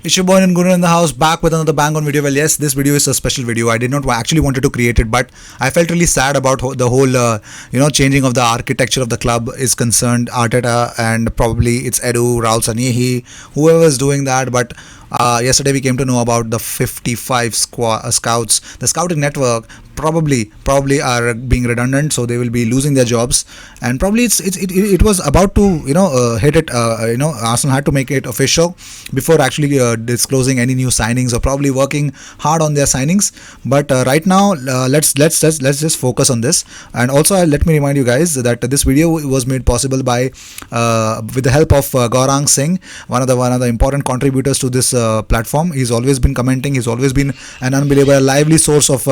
It's your boy and Guru in the house, back with another bang on video. Well, yes, this video is a special video. I did not actually wanted to create it, but I felt really sad about the whole, changing of the architecture of the club is concerned. Arteta and probably it's Edu, Raul Sanyehi, whoever is doing that. But yesterday we came to know about the 55 scouts. The scouting network probably are being redundant, so they will be losing their jobs. And probably it was about to hit it. Arsenal had to make it official before actually disclosing any new signings, or probably working hard on their signings. But right now, let's just focus on this. And also, let me remind you guys that this video was made possible by with the help of Gaurang Singh, one of the important contributors to this platform. He's always been commenting. He's always been an unbelievable, lively source of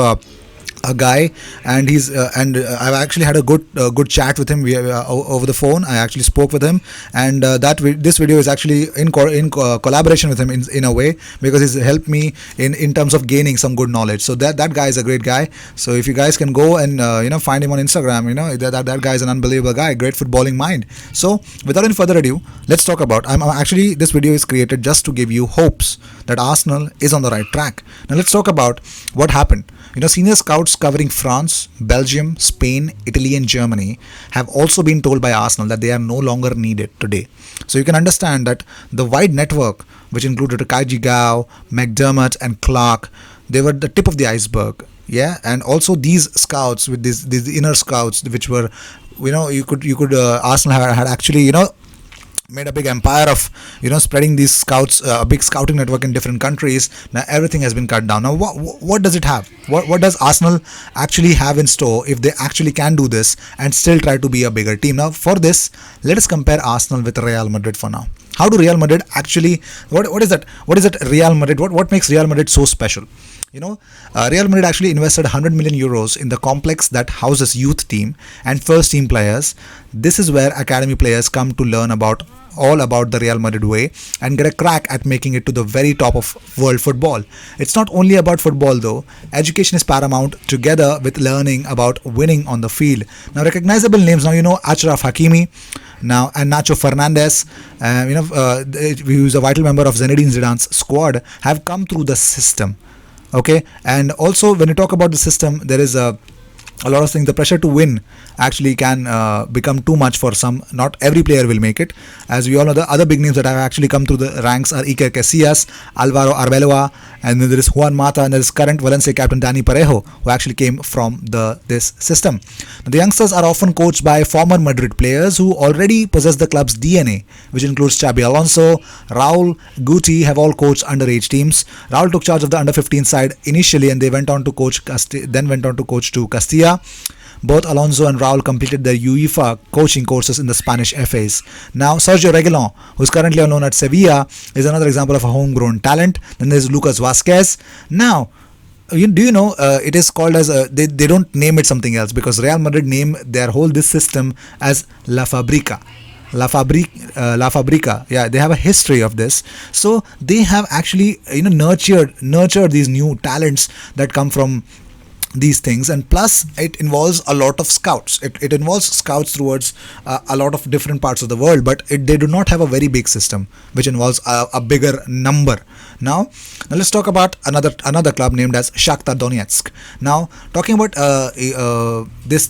a guy, and I've actually had a good chat with him over the phone. I actually spoke with him, and this video is actually in collaboration with him in a way, because he's helped me in terms of gaining some good knowledge. So that guy is a great guy. So if you guys can go and find him on Instagram, that guy is an unbelievable guy, great footballing mind. So without any further ado, let's talk about. I'm actually, this video is created just to give you hopes that Arsenal is on the right track. Now let's talk about what happened. Senior scouts covering France, Belgium, Spain, Italy and Germany have also been told by Arsenal that they are no longer needed today. So you can understand that the wide network, which included Kaiji Gao, McDermott and Clark, they were the tip of the iceberg. Yeah, and also these scouts, with these inner scouts, which were, Arsenal had actually, made a big empire of spreading these scouts, a big scouting network in different countries. Now everything has been cut down. Now what does it have? What does Arsenal actually have in store if they actually can do this and still try to be a bigger team? Now for this, let us compare Arsenal with Real Madrid for now. How do Real Madrid actually, what is that Real Madrid, what makes Real Madrid so special? Real Madrid actually invested 100 million euros in the complex that houses youth team and first team players. This is where academy players come to learn all about the Real Madrid way and get a crack at making it to the very top of world football. It's not only about football though. Education is paramount, together with learning about winning on the field. Now recognizable names, Achraf Hakimi now and Nacho Fernandez, who's a vital member of Zinedine Zidane's squad, have come through the system. Okay, and also when you talk about the system, there is a lot of things. The pressure to win actually can become too much for some. Not every player will make it. As we all know, the other big names that have actually come through the ranks are Iker Casillas, Alvaro Arbeloa, and then there is Juan Mata, and there is current Valencia captain Dani Parejo, who actually came from this system. Now, the youngsters are often coached by former Madrid players who already possess the club's DNA, which includes Xabi Alonso, Raul, Guti, have all coached underage teams. Raul took charge of the under-15 side initially, and they went on to coach to Castilla. Both Alonso and Raul completed their UEFA coaching courses in the Spanish FAs. Now, Sergio Reguilon, who is currently on loan at Sevilla, is another example of a homegrown talent. Then there's Lucas Vazquez. Now, it is called as they don't name it something else, because Real Madrid name their whole this system as La Fabrica. La Fabrica. Yeah, they have a history of this. So they have actually nurtured these new talents that come from these things, and plus it involves a lot of scouts. It involves scouts towards a lot of different parts of the world, but they do not have a very big system which involves a bigger number. Now let's talk about another club named as Shakhtar Donetsk. Now talking about this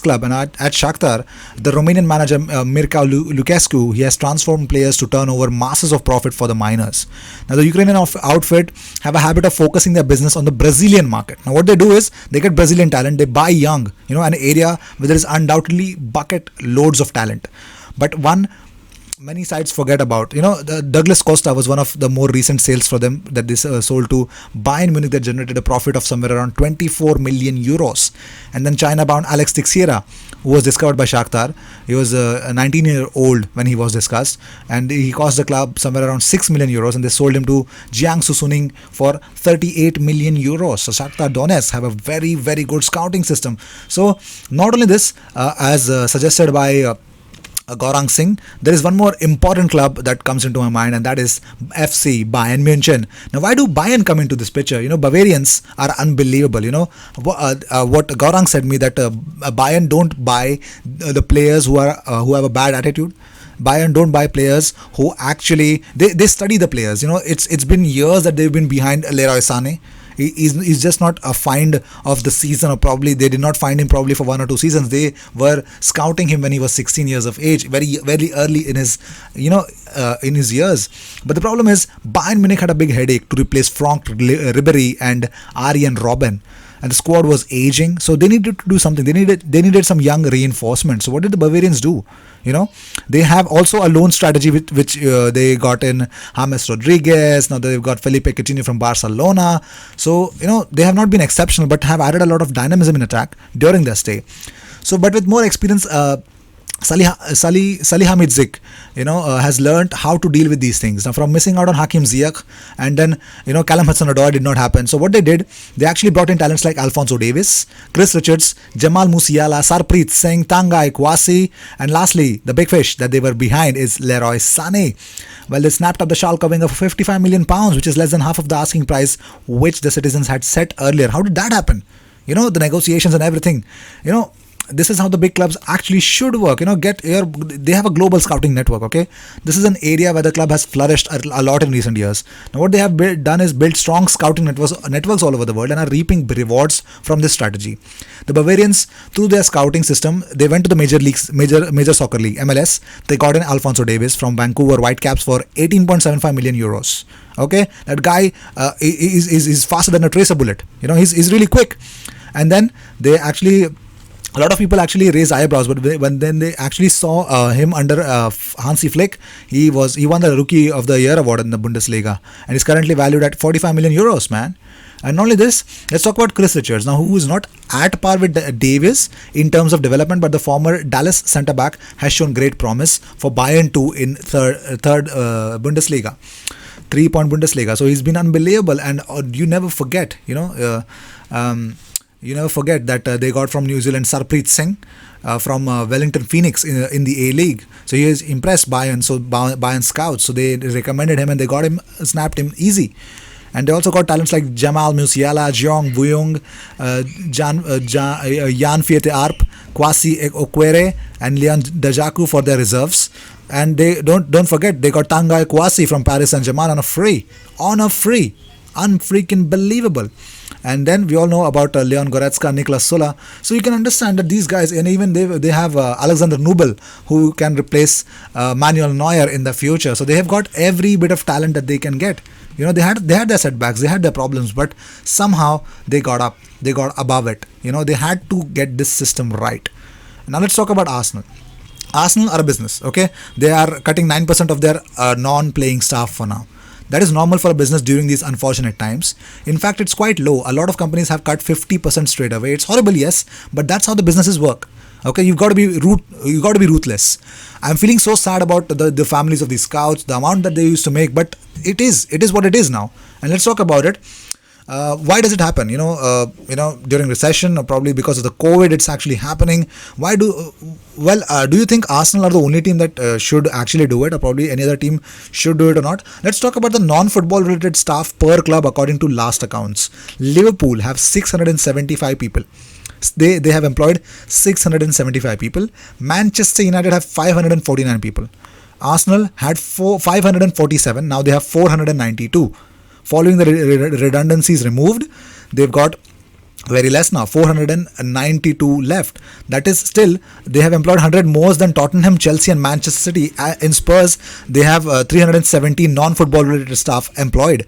club, and at Shakhtar, the Romanian manager Mircea Lucescu, he has transformed players to turn over masses of profit for the minors. Now the Ukrainian outfit have a habit of focusing their business on the Brazilian market. Now what they do is they get Brazilian talent, they buy young, an area where there is undoubtedly bucket loads of talent. But many sides forget about, the Douglas Costa was one of the more recent sales for them that they sold to Bayern Munich that generated a profit of somewhere around 24 million euros. And then China-bound Alex Teixeira, who was discovered by Shakhtar. He was a 19-year-old when he was discussed, and he cost the club somewhere around 6 million euros, and they sold him to Jiangsu Suning for 38 million euros. So Shakhtar Donetsk have a very, very good scouting system. So not only this, as suggested by Gaurang Singh, there is one more important club that comes into my mind, and that is FC Bayern München. Now, why do Bayern come into this picture? Bavarians are unbelievable. What Gaurang said me, that Bayern don't buy the players who have a bad attitude. Bayern don't buy players who actually they study the players. It's been years that they've been behind Leroy Sané. He's just not a find of the season, or probably they did not find him probably for 1 or 2 seasons. They were scouting him when he was 16 years of age, very very early in his in his years. But the problem is Bayern Munich had a big headache to replace Frank Ribery and Arjen Robben, and the squad was aging, so they needed to do something. They needed some young reinforcement. So what did the Bavarians do? They have also a loan strategy which they got in James Rodriguez. Now they've got Felipe Coutinho from Barcelona. So they have not been exceptional, but have added a lot of dynamism in attack during their stay. So, but with more experience, Salihamidzic, has learned how to deal with these things. Now, from missing out on Hakim Ziyech, and then, Callum Hudson-Odoi did not happen. So what they did, they actually brought in talents like Alphonso Davies, Chris Richards, Jamal Musiala, Sarpreet Singh, Tanguy Kwasi, and lastly, the big fish that they were behind is Leroy Sané. Well, they snapped up the Schalke winger for £55 million, which is less than half of the asking price which the citizens had set earlier. How did that happen? The negotiations and everything. This is how the big clubs actually should work. They have a global scouting network. Okay, this is an area where the club has flourished a lot in recent years. Now, what they have done is build strong scouting networks all over the world, and are reaping rewards from this strategy. The Bavarians, through their scouting system, they went to the major soccer league (MLS). They got in Alphonso Davies from Vancouver Whitecaps for 18.75 million euros. Okay, that guy is faster than a tracer bullet. He's really quick. And then they actually. A lot of people actually raised eyebrows, but when they actually saw him under Hansi Flick, he won the Rookie of the Year award in the Bundesliga, and he's currently valued at 45 million euros, man. And not only this, let's talk about Chris Richards now, who is not at par with Davis in terms of development, but the former Dallas centre back has shown great promise for Bayern 2 in third Bundesliga. 3-point Bundesliga. So he's been unbelievable, and you never forget, you never forget that they got from New Zealand Sarpreet Singh from Wellington Phoenix in the A-League. So he has impressed Bayern, so Bayern scouts. So they recommended him and they got him, snapped him easy. And they also got talents like Jamal Musiala, Jeong Buyung, Jan Fiete Arp, Kwasi Okwere, and Leon Dajaku for their reserves. And they don't forget, they got Tanguy Kwasi from Paris Saint-Germain on a free. Unfreaking believable. And then we all know about Leon Goretzka, Niklas Sola. So you can understand that these guys, and even they have Alexander Nubel, who can replace Manuel Neuer in the future. So they have got every bit of talent that they can get. They had their setbacks, they had their problems, but somehow they got up, they got above it. They had to get this system right. Now let's talk about Arsenal. Arsenal are a business, okay? They are cutting 9% of their non-playing staff for now. That is normal for a business during these unfortunate times. In fact, it's quite low. A lot of companies have cut 50% straight away. It's horrible, yes, but that's how the businesses work. Okay, you've got to be ruthless. I'm feeling so sad about the families of these scouts, the amount that they used to make, but it is what it is now. And let's talk about it. Why does it happen? During recession, or probably because of the COVID, it's actually happening. Do you think Arsenal are the only team that should actually do it, or probably any other team should do it or not? Let's talk about the non-football related staff per club according to last accounts. Liverpool have 675 people. They have employed 675 people. Manchester United have 549 people. Arsenal had 547. Now they have 492. Following the redundancies removed, they've got very less now, 492 left. That is still, they have employed 100 more than Tottenham, Chelsea and Manchester City. In Spurs, they have 317 non-football related staff employed.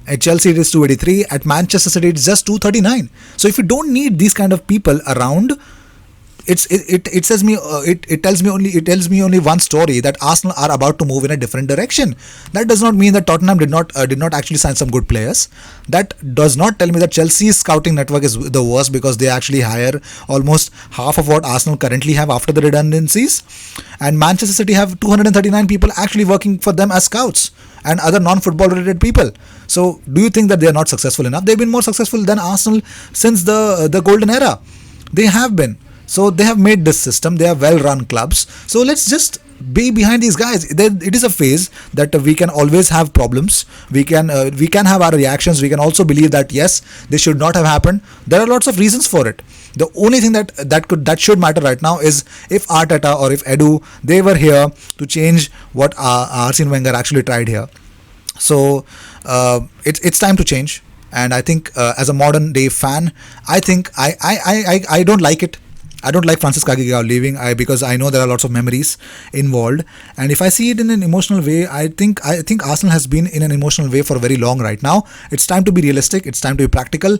At Chelsea it is 283. At Manchester City it's just 239. So if you don't need these kind of people around, it tells me only one story, that Arsenal are about to move in a different direction. That does not mean that Tottenham did not actually sign some good players. That does not tell me that Chelsea's scouting network is the worst, because they actually hire almost half of what Arsenal currently have after the redundancies. And Manchester City have 239 people actually working for them as scouts and other non-football related people. So do you think that they are not successful enough? They've been more successful than Arsenal since the golden era. They have been. So they have made this system. They are well-run clubs. So let's just be behind these guys. It is a phase that we can always have problems. We can have our reactions. We can also believe that yes, this should not have happened. There are lots of reasons for it. The only thing that should matter right now is if Arteta or if Edu, they were here to change what Arsene Wenger actually tried here. So it's time to change. And I think as a modern day fan, I think I don't like it. I don't like Francis Kagigao leaving because I know there are lots of memories involved. And if I see it in an emotional way, I think Arsenal has been in an emotional way for very long right now. It's time to be realistic. It's time to be practical.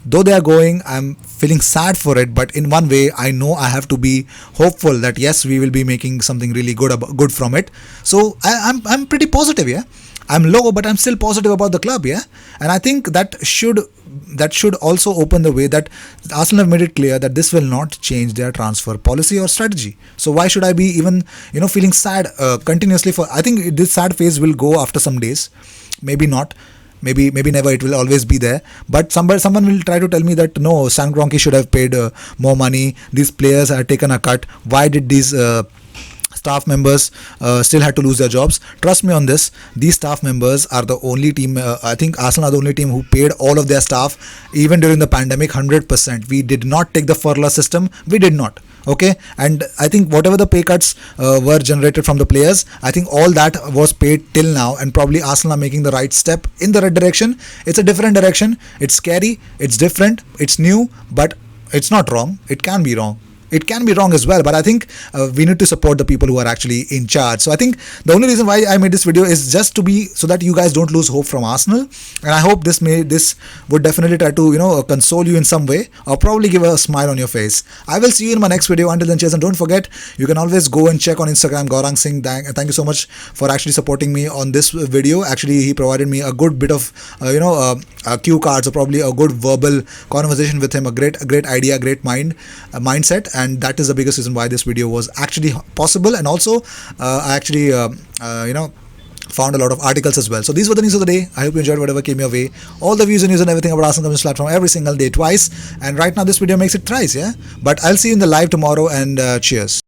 Though they are going, I'm feeling sad for it. But in one way, I know I have to be hopeful that yes, we will be making something really good from it. So I'm pretty positive. Yeah, I'm low, but I'm still positive about the club. Yeah, and I think that should also open the way that Arsenal have made it clear that this will not change their transfer policy or strategy. So why should I be even feeling sad continuously for? I think this sad phase will go after some days, maybe not. Maybe never. It will always be there. But someone will try to tell me that no, Stan Kroenke should have paid more money. These players have taken a cut. Why did these staff members still had to lose their jobs? Trust me on this. These staff members are the only team. I think Arsenal are the only team who paid all of their staff even during the pandemic 100%. We did not take the furlough system. We did not. Okay, and I think whatever the pay cuts were generated from the players, I think all that was paid till now, and probably Arsenal are making the right step in the right direction. It's a different direction. It's scary. It's different. It's new, but it's not wrong. It can be wrong. It can be wrong as well, but I think we need to support the people who are actually in charge. So I think the only reason why I made this video is just to be so that you guys don't lose hope from Arsenal, and I hope this would definitely try to console you in some way, or probably give a smile on your face. I will see you in my next video. Until then, cheers, and don't forget, you can always go and check on Instagram, Gaurang Singh. Thank you so much for actually supporting me on this video. Actually, he provided me a good bit of cue cards, or probably a good verbal conversation with him. A great idea, great mindset. And that is the biggest reason why this video was actually possible. And also I actually found a lot of articles as well. So these were the news of the day. I hope you enjoyed whatever came your way. All the views and news and everything about Arsenal comes to platform every single day, twice. And right now this video makes it thrice. Yeah, but I'll see you in the live tomorrow, and cheers.